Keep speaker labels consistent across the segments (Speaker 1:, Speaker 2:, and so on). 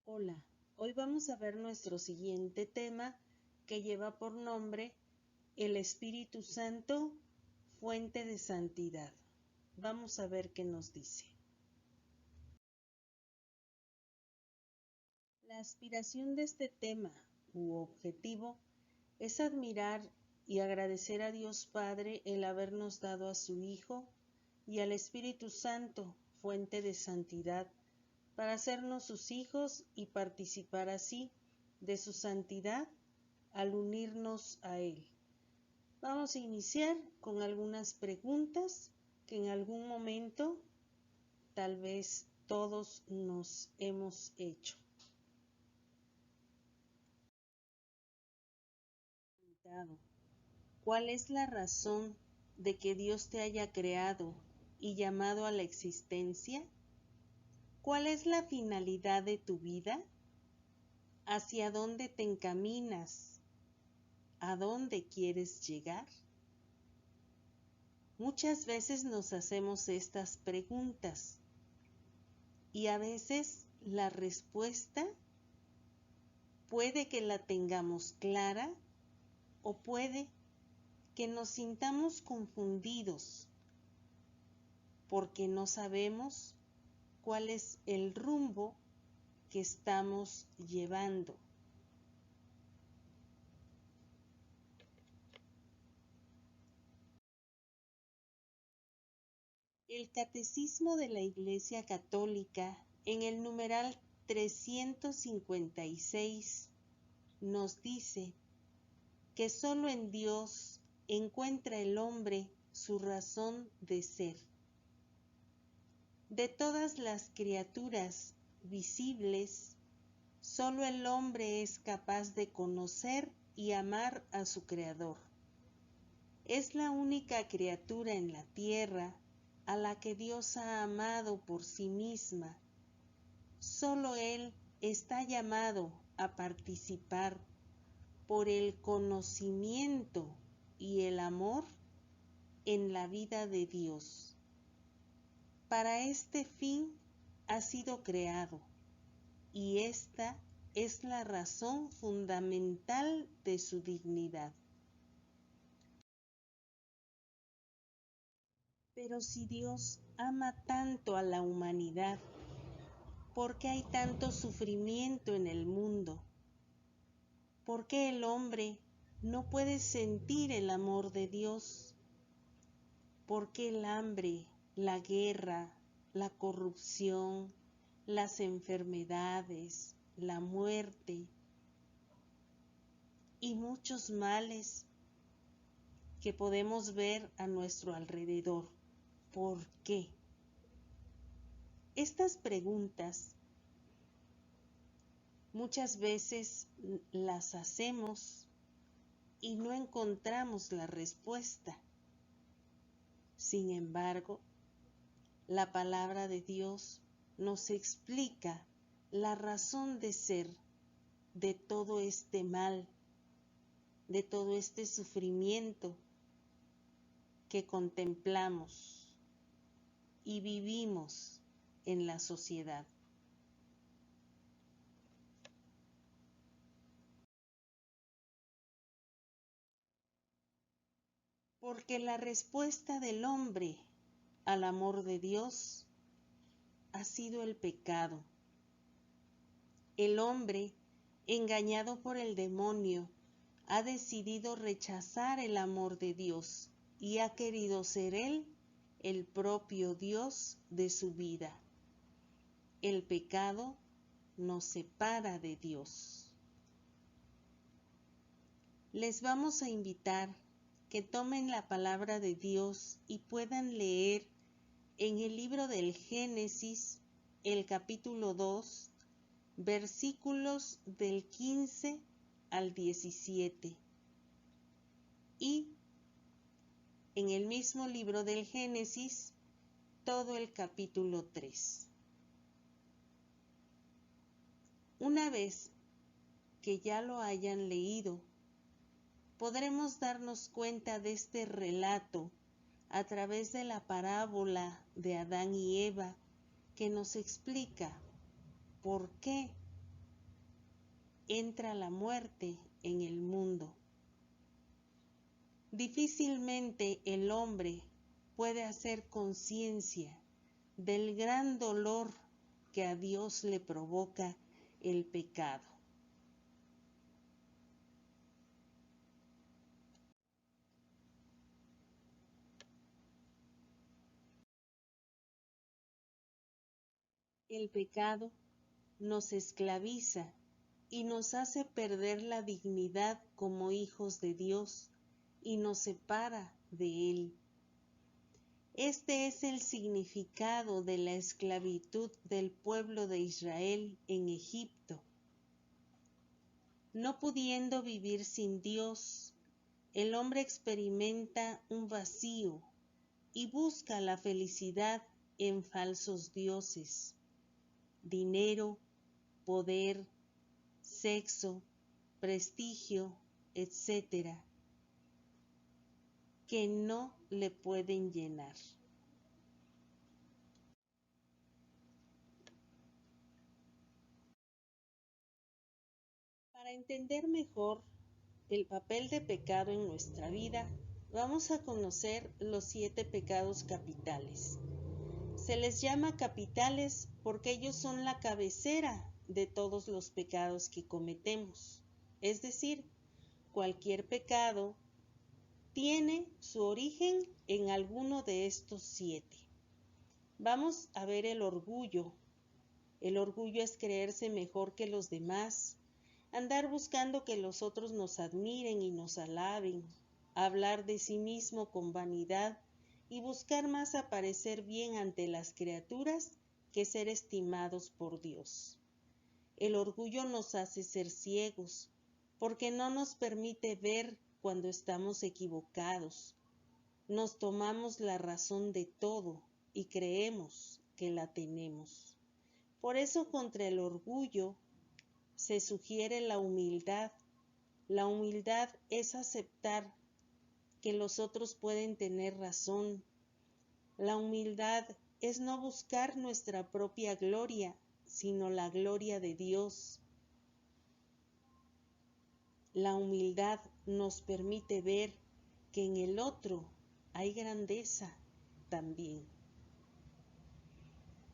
Speaker 1: Hola, hoy vamos a ver nuestro siguiente tema que lleva por nombre el Espíritu Santo, fuente de santidad. Vamos a ver qué nos dice. La aspiración de este tema u objetivo es admirar y agradecer a Dios Padre el habernos dado a su Hijo y al Espíritu Santo, fuente de santidad, para hacernos sus hijos y participar así de su santidad al unirnos a Él. Vamos a iniciar con algunas preguntas que en algún momento tal vez todos nos hemos hecho. ¿Cuál es la razón de que Dios te haya creado y llamado a la existencia? ¿Cuál es la finalidad de tu vida? ¿Hacia dónde te encaminas? ¿A dónde quieres llegar? Muchas veces nos hacemos estas preguntas y a veces la respuesta puede que la tengamos clara o puede que nos sintamos confundidos porque no sabemos cuál es el rumbo que estamos llevando. El Catecismo de la Iglesia Católica, en el numeral 356, nos dice que solo en Dios encuentra el hombre su razón de ser. De todas las criaturas visibles, solo el hombre es capaz de conocer y amar a su Creador. Es la única criatura en la tierra a la que Dios ha amado por sí misma. Solo Él está llamado a participar por el conocimiento y el amor en la vida de Dios. Para este fin ha sido creado y esta es la razón fundamental de su dignidad. Pero si Dios ama tanto a la humanidad, ¿por qué hay tanto sufrimiento en el mundo? ¿Por qué el hombre no puede sentir el amor de Dios? ¿Por qué el hambre, la guerra, la corrupción, las enfermedades, la muerte y muchos males que podemos ver a nuestro alrededor? ¿Por qué? Estas preguntas muchas veces las hacemos y no encontramos la respuesta. Sin embargo, la palabra de Dios nos explica la razón de ser de todo este mal, de todo este sufrimiento que contemplamos y vivimos en la sociedad. Porque la respuesta del hombre al amor de Dios ha sido el pecado. El hombre, engañado por el demonio, ha decidido rechazar el amor de Dios y ha querido ser él el propio Dios de su vida. El pecado nos separa de Dios. Les vamos a invitar que tomen la palabra de Dios y puedan leer en el libro del Génesis, el capítulo 2, versículos del 15 al 17. Y en el mismo libro del Génesis, todo el capítulo 3. Una vez que ya lo hayan leído, podremos darnos cuenta de este relato a través de la parábola de Adán y Eva, que nos explica por qué entra la muerte en el mundo. Difícilmente el hombre puede hacer conciencia del gran dolor que a Dios le provoca el pecado. El pecado nos esclaviza y nos hace perder la dignidad como hijos de Dios y nos separa de Él. Este es el significado de la esclavitud del pueblo de Israel en Egipto. No pudiendo vivir sin Dios, el hombre experimenta un vacío y busca la felicidad en falsos dioses, dinero, poder, sexo, prestigio, etc., que no le pueden llenar. Para entender mejor el papel de pecado en nuestra vida, vamos a conocer los 7 pecados capitales. Se les llama capitales porque ellos son la cabecera de todos los pecados que cometemos. Es decir, cualquier pecado tiene su origen en alguno de estos 7. Vamos a ver el orgullo. El orgullo es creerse mejor que los demás, andar buscando que los otros nos admiren y nos alaben, hablar de sí mismo con vanidad y buscar más aparecer bien ante las criaturas que ser estimados por Dios. El orgullo nos hace ser ciegos, porque no nos permite ver cuando estamos equivocados. Nos tomamos la razón de todo y creemos que la tenemos. Por eso contra el orgullo se sugiere la humildad. La humildad es aceptar que los otros pueden tener razón. La humildad es no buscar nuestra propia gloria, sino la gloria de Dios. La humildad nos permite ver que en el otro hay grandeza también.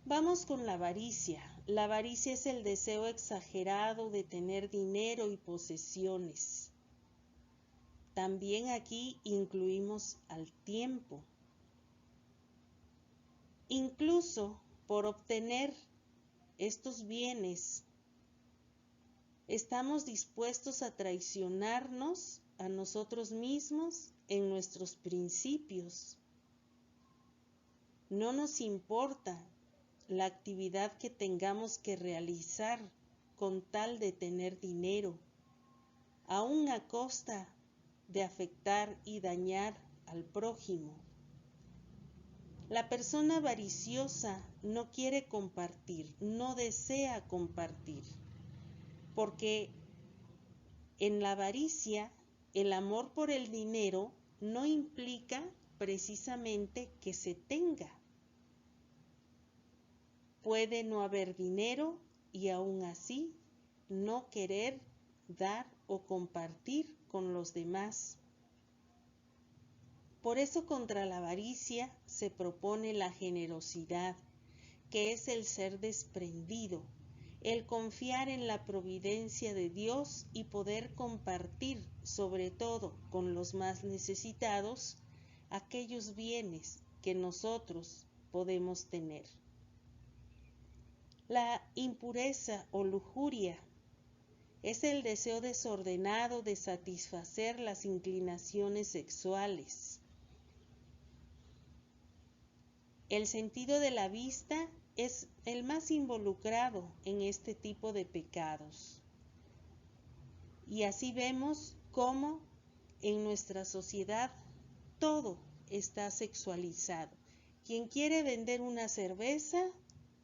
Speaker 1: Vamos con la avaricia. La avaricia es el deseo exagerado de tener dinero y posesiones. También aquí incluimos al tiempo. Incluso por obtener estos bienes, estamos dispuestos a traicionarnos a nosotros mismos en nuestros principios. No nos importa la actividad que tengamos que realizar con tal de tener dinero, aun a costa de afectar y dañar al prójimo. La persona avariciosa no quiere compartir, no desea compartir, porque en la avaricia el amor por el dinero no implica precisamente que se tenga. Puede no haber dinero y aún así no querer dar o compartir con los demás. Por eso contra la avaricia se propone la generosidad, que es el ser desprendido, el confiar en la providencia de Dios y poder compartir, sobre todo con los más necesitados, aquellos bienes que nosotros podemos tener. La impureza o lujuria es el deseo desordenado de satisfacer las inclinaciones sexuales. El sentido de la vista es el más involucrado en este tipo de pecados. Y así vemos cómo en nuestra sociedad todo está sexualizado. Quien quiere vender una cerveza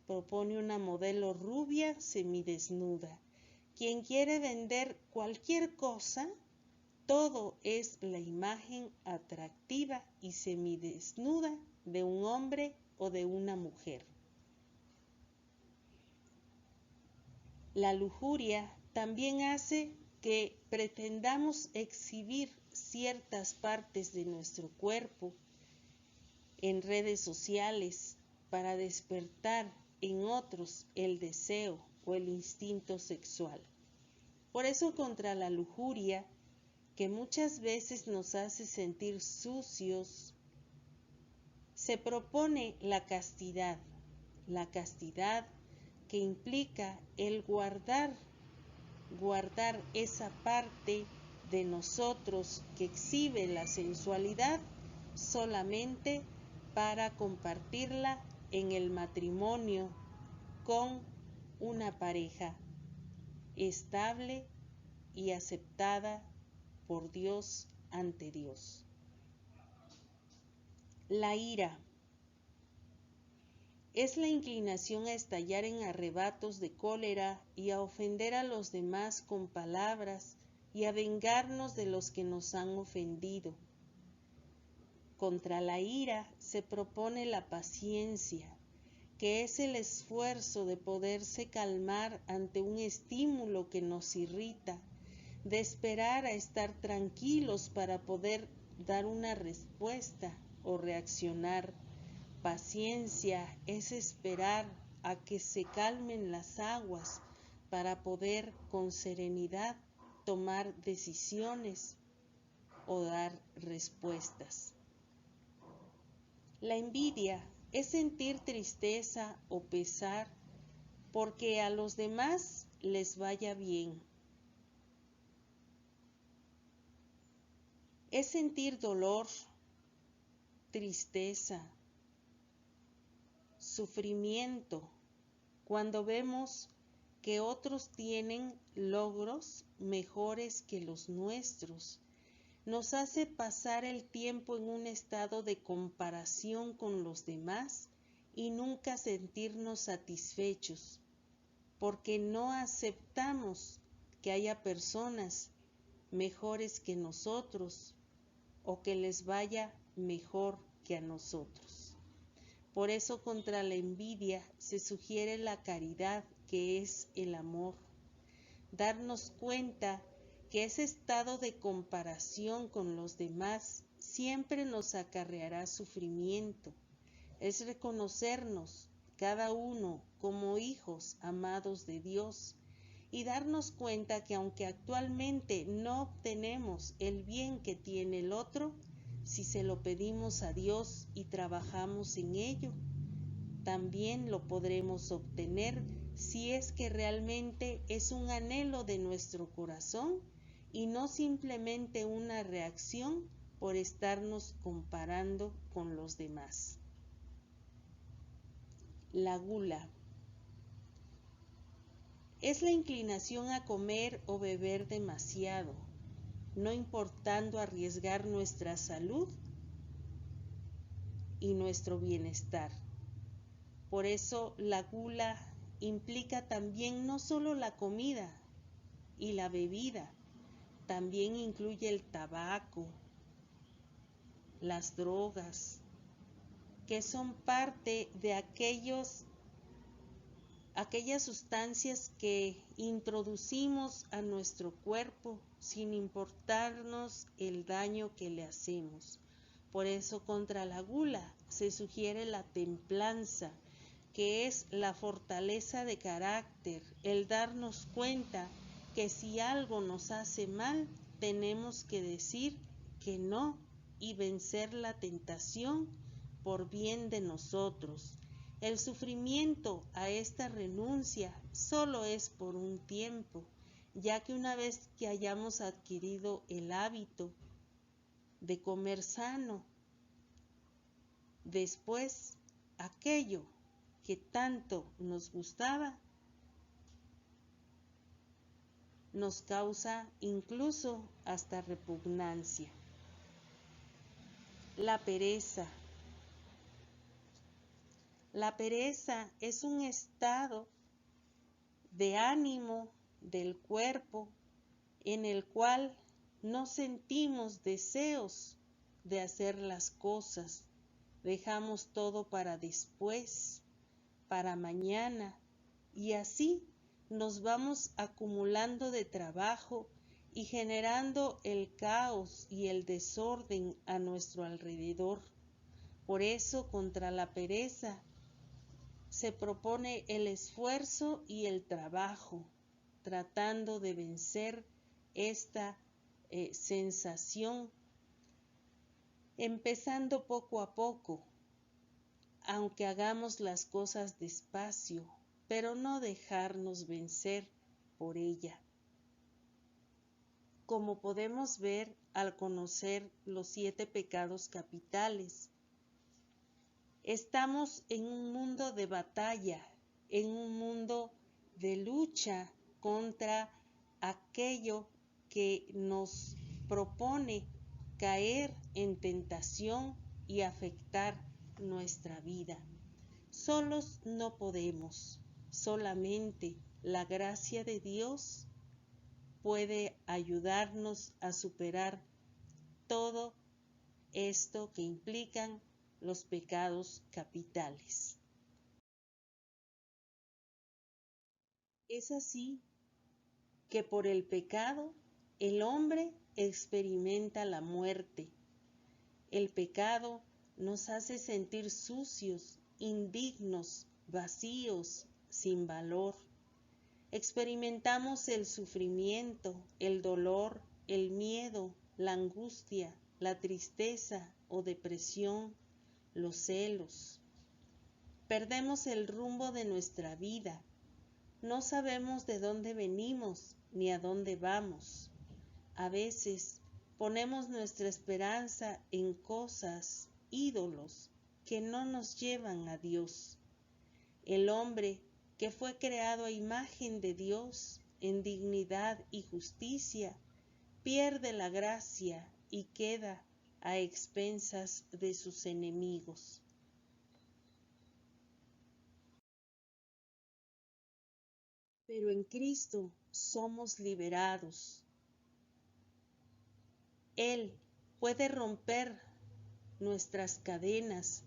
Speaker 1: propone una modelo rubia semidesnuda. Quien quiere vender cualquier cosa, todo es la imagen atractiva y semidesnuda de un hombre o de una mujer. La lujuria también hace que pretendamos exhibir ciertas partes de nuestro cuerpo en redes sociales para despertar en otros el deseo o el instinto sexual. Por eso contra la lujuria, que muchas veces nos hace sentir sucios, se propone la castidad que implica el guardar esa parte de nosotros que exhibe la sensualidad solamente para compartirla en el matrimonio con una pareja estable y aceptada por Dios ante Dios. La ira es la inclinación a estallar en arrebatos de cólera y a ofender a los demás con palabras y a vengarnos de los que nos han ofendido. Contra la ira se propone la paciencia, que es el esfuerzo de poderse calmar ante un estímulo que nos irrita, de esperar a estar tranquilos para poder dar una respuesta o reaccionar. Paciencia es esperar a que se calmen las aguas para poder con serenidad tomar decisiones o dar respuestas. La envidia es sentir tristeza o pesar porque a los demás les vaya bien. Es sentir dolor, tristeza, sufrimiento cuando vemos que otros tienen logros mejores que los nuestros. Nos hace pasar el tiempo en un estado de comparación con los demás y nunca sentirnos satisfechos, porque no aceptamos que haya personas mejores que nosotros o que les vaya mejor que a nosotros. Por eso contra la envidia se sugiere la caridad, que es el amor. Darnos cuenta que ese estado de comparación con los demás siempre nos acarreará sufrimiento. Es reconocernos cada uno como hijos amados de Dios y darnos cuenta que aunque actualmente no obtenemos el bien que tiene el otro, si se lo pedimos a Dios y trabajamos en ello, también lo podremos obtener si es que realmente es un anhelo de nuestro corazón y no simplemente una reacción por estarnos comparando con los demás. La gula es la inclinación a comer o beber demasiado, no importando arriesgar nuestra salud y nuestro bienestar. Por eso la gula implica también no solo la comida y la bebida, también incluye el tabaco, las drogas, que son parte de aquellas sustancias que introducimos a nuestro cuerpo sin importarnos el daño que le hacemos. Por eso contra la gula se sugiere la templanza, que es la fortaleza de carácter, el darnos cuenta que si algo nos hace mal, tenemos que decir que no y vencer la tentación por bien de nosotros. El sufrimiento a esta renuncia solo es por un tiempo, ya que una vez que hayamos adquirido el hábito de comer sano, después aquello que tanto nos gustaba nos causa incluso hasta repugnancia. La pereza. La pereza es un estado de ánimo del cuerpo en el cual no sentimos deseos de hacer las cosas. Dejamos todo para después, para mañana, y así nos vamos acumulando de trabajo y generando el caos y el desorden a nuestro alrededor. Por eso, contra la pereza se propone el esfuerzo y el trabajo, tratando de vencer esta sensación, empezando poco a poco, aunque hagamos las cosas despacio, pero no dejarnos vencer por ella. Como podemos ver al conocer los 7 pecados capitales, estamos en un mundo de batalla, en un mundo de lucha contra aquello que nos propone caer en tentación y afectar nuestra vida. Solos no podemos, solamente la gracia de Dios puede ayudarnos a superar todo esto que implican los pecados capitales. Es así que por el pecado el hombre experimenta la muerte. El pecado nos hace sentir sucios, indignos, vacíos, sin valor. Experimentamos el sufrimiento, el dolor, el miedo, la angustia, la tristeza o depresión, los celos. Perdemos el rumbo de nuestra vida. No sabemos de dónde venimos ni a dónde vamos. A veces ponemos nuestra esperanza en cosas, ídolos, que no nos llevan a Dios. El hombre que fue creado a imagen de Dios, en dignidad y justicia, pierde la gracia y queda a expensas de sus enemigos. Pero en Cristo somos liberados. Él puede romper nuestras cadenas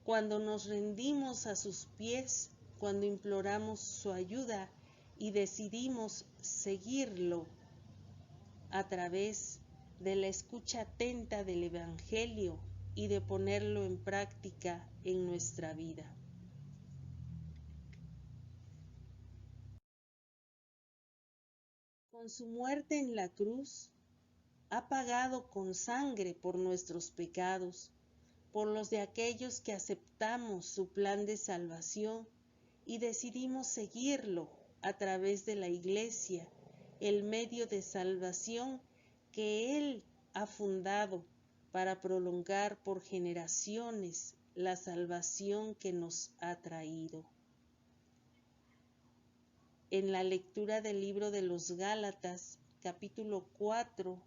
Speaker 1: cuando nos rendimos a sus pies, cuando imploramos su ayuda y decidimos seguirlo a través de la escucha atenta del Evangelio y de ponerlo en práctica en nuestra vida. Con su muerte en la cruz, ha pagado con sangre por nuestros pecados, por los de aquellos que aceptamos su plan de salvación y decidimos seguirlo a través de la Iglesia, el medio de salvación que Él ha fundado para prolongar por generaciones la salvación que nos ha traído. En la lectura del libro de los Gálatas, capítulo 4,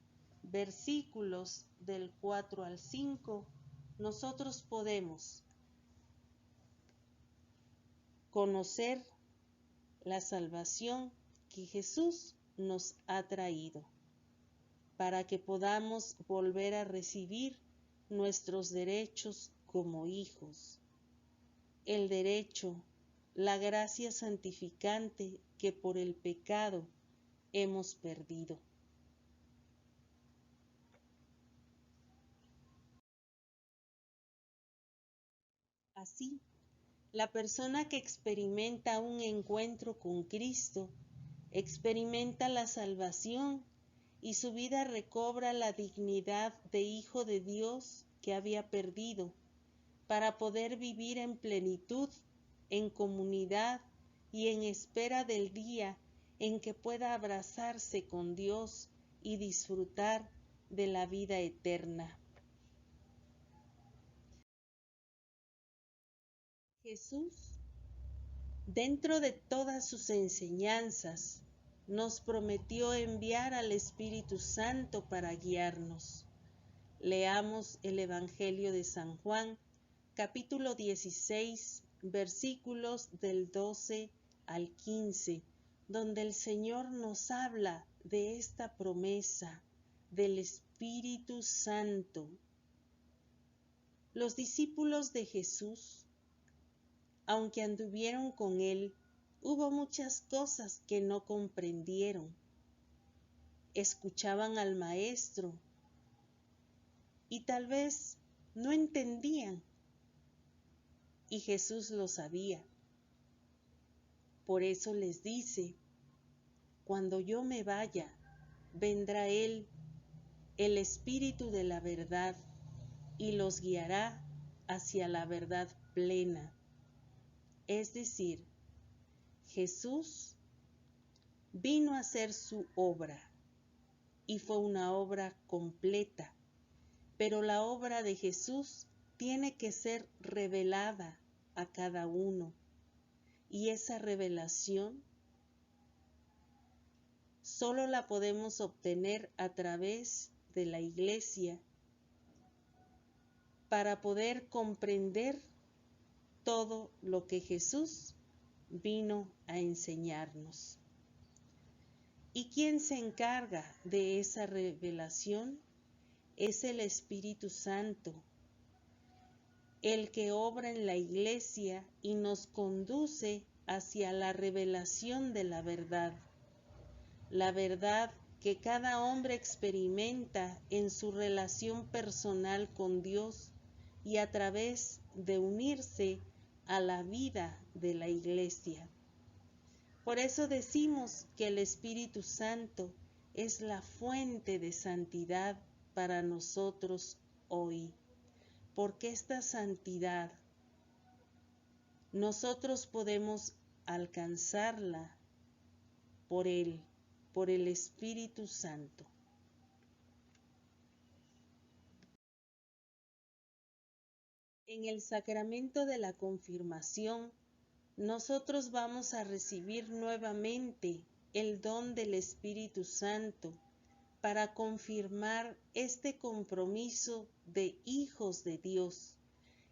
Speaker 1: versículos del 4 al 5, nosotros podemos conocer la salvación que Jesús nos ha traído, para que podamos volver a recibir nuestros derechos como hijos. El derecho, la gracia santificante que por el pecado hemos perdido. Así, la persona que experimenta un encuentro con Cristo experimenta la salvación y su vida recobra la dignidad de hijo de Dios que había perdido, para poder vivir en plenitud, en comunidad y en espera del día en que pueda abrazarse con Dios y disfrutar de la vida eterna. Jesús, dentro de todas sus enseñanzas, nos prometió enviar al Espíritu Santo para guiarnos. Leamos el Evangelio de San Juan, capítulo 16, versículos del 12 al 15, donde el Señor nos habla de esta promesa del Espíritu Santo. Los discípulos de Jesús, aunque anduvieron con Él, Hubo muchas cosas que no comprendieron. Escuchaban al maestro y tal vez no entendían, y Jesús lo sabía. Por eso les dice: cuando yo me vaya, vendrá Él, el Espíritu de la verdad, y los guiará hacia la verdad plena. Es decir, Jesús vino a hacer su obra, y fue una obra completa, pero la obra de Jesús tiene que ser revelada a cada uno, y esa revelación solo la podemos obtener a través de la Iglesia para poder comprender todo lo que Jesús vino a enseñarnos. ¿Y quién se encarga de esa revelación? Es el Espíritu Santo, el que obra en la Iglesia y nos conduce hacia la revelación de la verdad que cada hombre experimenta en su relación personal con Dios y a través de unirse a la vida de la Iglesia. Por eso decimos que el Espíritu Santo es la fuente de santidad para nosotros hoy, porque esta santidad nosotros podemos alcanzarla por Él, por el Espíritu Santo. En el sacramento de la confirmación, nosotros vamos a recibir nuevamente el don del Espíritu Santo para confirmar este compromiso de hijos de Dios.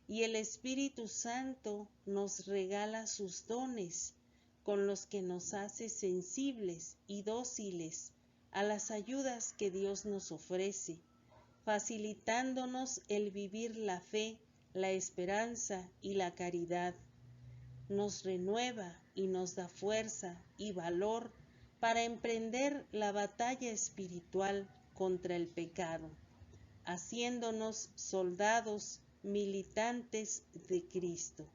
Speaker 1: Y el Espíritu Santo nos regala sus dones, con los que nos hace sensibles y dóciles a las ayudas que Dios nos ofrece, facilitándonos el vivir la fe, la esperanza y la caridad. Nos renueva y nos da fuerza y valor para emprender la batalla espiritual contra el pecado, haciéndonos soldados militantes de Cristo.